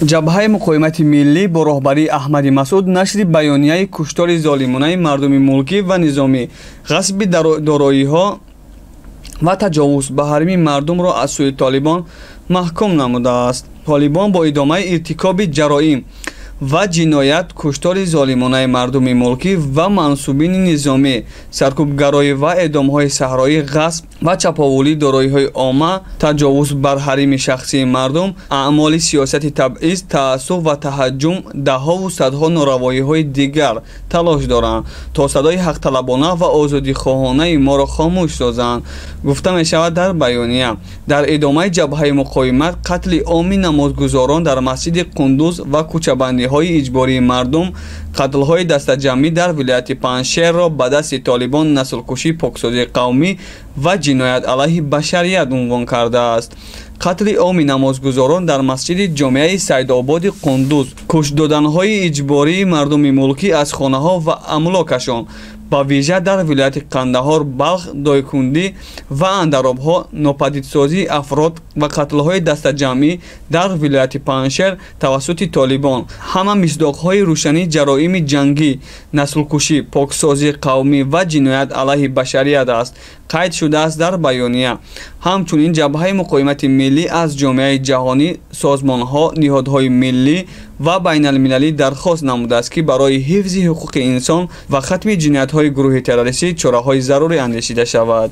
ҷабҳаи муқоимати миллӣ бо роҳбарии Аҳмади Масъуд нашри баёнияи куштори золимонаи мардуми мулкӣ ва низомӣ, ғасби дороиҳо ва таҷовуз ба ҳарими мардумро аз сӯи Толибон маҳкум намудааст. Толибон бо идомаи иртикоби ҷароим ва ҷиноят, куштори золимонаи мардуми мулкӣ ва мансубини низомӣ, саркубгароӣ ва эъдомҳои саҳроӣ, ғасб ва чаповулии дороиҳои омма, таҷовуз бар ҳарими шахсии мардум, аъмоли сиёсати табъиз, таассуб ва таҳаҷҷум, даҳову садҳо норавоиҳои дигар талош доранд, то садои ҳақталабона ва озодихоҳонаи моро хомӯш созанд, гуфта мешавад дар баёния. Дар идомаи ҷабҳаи муқоимат, қатли оми намозгузорон дар масҷиди Қундуз ва кӯчабандиҳои иҷбории мардум, қатлҳои дастаҷамъӣ дар вилояти Панҷшерро ба дасти Толибон наслкушӣ, поксозии қавмӣ ва ҷиноят алайҳи башарият унвон кардааст. қатли оми намозгузорон дар масҷиди ҷомеаи Сайидободи Қундуз, кушт доданҳои иҷбории мардуми мулкӣ аз хонаҳо ва амлокашон, ба вижа дар вилояти Қандаҳор, Балх, Дойкундӣ ва Андаробҳо, нопадидсозии афрод ва қатлҳои дастаҷамъӣ дар вилояти Панҷшер тавассути Толибон, ҳама мисдоқҳои рӯшании ҷароими ҷангӣ, наслкушӣ, поксозии қавмӣ ва ҷиноят алайҳи башарият аст, қайд шудааст дар баёния. ҳамчунин ҷабҳаи муқоимати миллӣ аз ҷомеаи ҷаҳонӣ, созмонҳо, ниҳодҳои миллӣ ва байналмилалӣ дархост намудааст, ки барои ҳифзи ҳуқуқи инсон ва хатми ҷиноятҳои гурӯҳи террористӣ чораҳои зарурӣ андешида шавад.